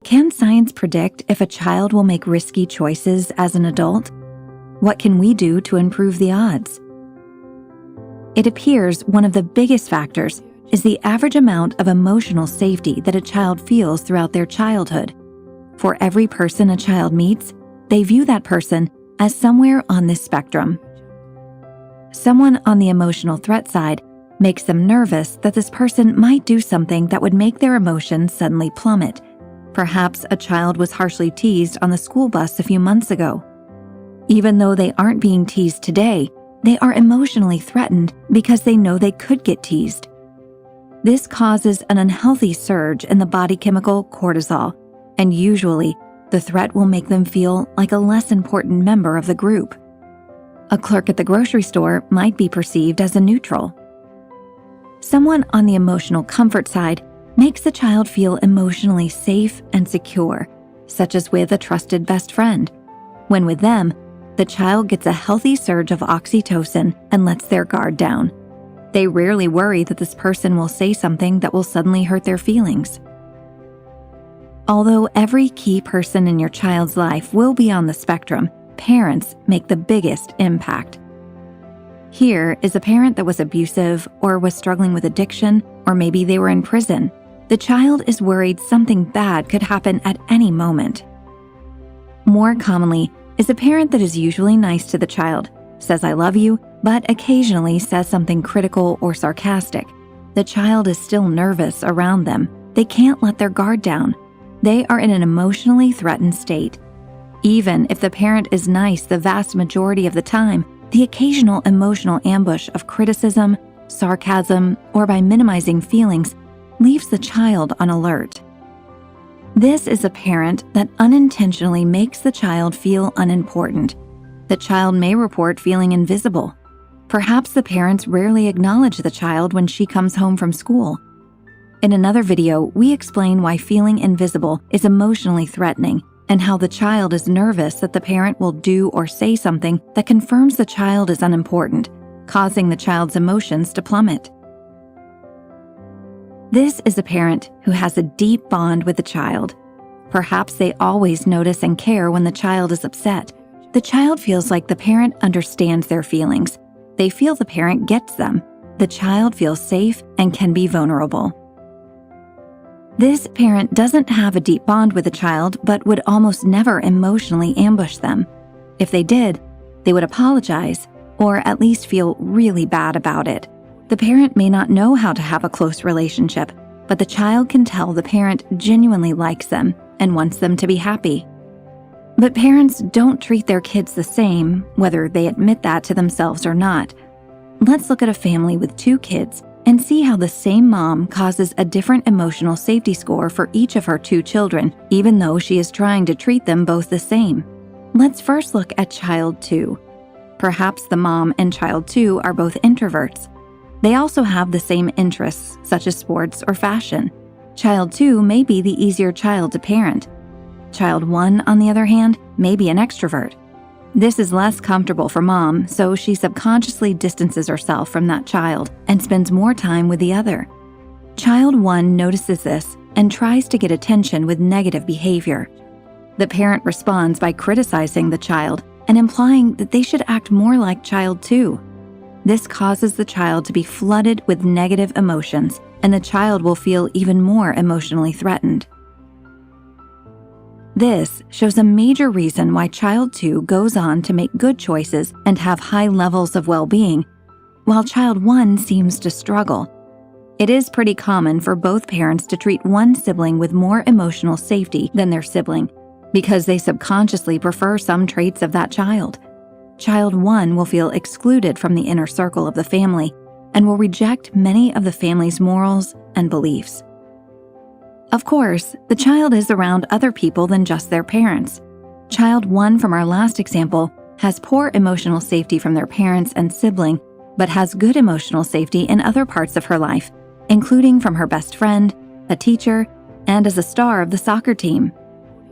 Can science predict if a child will make risky choices as an adult? What can we do to improve the odds? It appears one of the biggest factors is the average amount of emotional safety that a child feels throughout their childhood. For every person a child meets, they view that person as somewhere on this spectrum. Someone on the emotional threat side makes them nervous that this person might do something that would make their emotions suddenly plummet. Perhaps a child was harshly teased on the school bus a few months ago. Even though they aren't being teased today, they are emotionally threatened because they know they could get teased. This causes an unhealthy surge in the body chemical cortisol, and usually, the threat will make them feel like a less important member of the group. A clerk at the grocery store might be perceived as a neutral. Someone on the emotional comfort side makes the child feel emotionally safe and secure, such as with a trusted best friend. When with them, the child gets a healthy surge of oxytocin and lets their guard down. They rarely worry that this person will say something that will suddenly hurt their feelings. Although every key person in your child's life will be on the spectrum, parents make the biggest impact. Here is a parent that was abusive or was struggling with addiction, or maybe they were in prison. The child is worried something bad could happen at any moment. More commonly is a parent that is usually nice to the child, says I love you, but occasionally says something critical or sarcastic. The child is still nervous around them. They can't let their guard down. They are in an emotionally threatened state. Even if the parent is nice the vast majority of the time, the occasional emotional ambush of criticism, sarcasm, or by minimizing feelings leaves the child on alert. This is a parent that unintentionally makes the child feel unimportant. The child may report feeling invisible. Perhaps the parents rarely acknowledge the child when she comes home from school. In another video, we explain why feeling invisible is emotionally threatening and how the child is nervous that the parent will do or say something that confirms the child is unimportant, causing the child's emotions to plummet. This is a parent who has a deep bond with the child. Perhaps they always notice and care when the child is upset. The child feels like the parent understands their feelings. They feel the parent gets them. The child feels safe and can be vulnerable. This parent doesn't have a deep bond with the child, but would almost never emotionally ambush them. If they did, they would apologize, or at least feel really bad about it. The parent may not know how to have a close relationship, but the child can tell the parent genuinely likes them and wants them to be happy. But parents don't treat their kids the same, whether they admit that to themselves or not. Let's look at a family with 2 kids and see how the same mom causes a different emotional safety score for each of her 2 children, even though she is trying to treat them both the same. Let's first look at child 2. Perhaps the mom and child 2 are both introverts. They also have the same interests, such as sports or fashion. Child 2 may be the easier child to parent. Child 1, on the other hand, may be an extrovert. This is less comfortable for mom, so she subconsciously distances herself from that child and spends more time with the other. Child 1 notices this and tries to get attention with negative behavior. The parent responds by criticizing the child and implying that they should act more like child 2. This causes the child to be flooded with negative emotions, and the child will feel even more emotionally threatened. This shows a major reason why child 2 goes on to make good choices and have high levels of well-being, while child 1 seems to struggle. It is pretty common for both parents to treat one sibling with more emotional safety than their sibling, because they subconsciously prefer some traits of that child. Child 1 will feel excluded from the inner circle of the family and will reject many of the family's morals and beliefs. Of course, the child is around other people than just their parents. Child 1 from our last example has poor emotional safety from their parents and sibling, but has good emotional safety in other parts of her life, including from her best friend, a teacher, and as a star of the soccer team.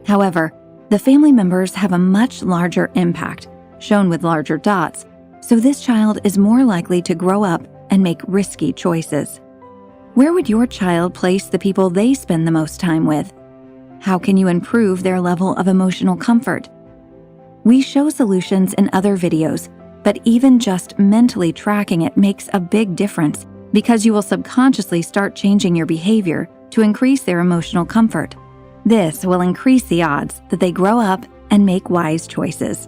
However, the family members have a much larger impact, shown with larger dots, so this child is more likely to grow up and make risky choices. Where would your child place the people they spend the most time with? How can you improve their level of emotional comfort? We show solutions in other videos, but even just mentally tracking it makes a big difference because you will subconsciously start changing your behavior to increase their emotional comfort. This will increase the odds that they grow up and make wise choices.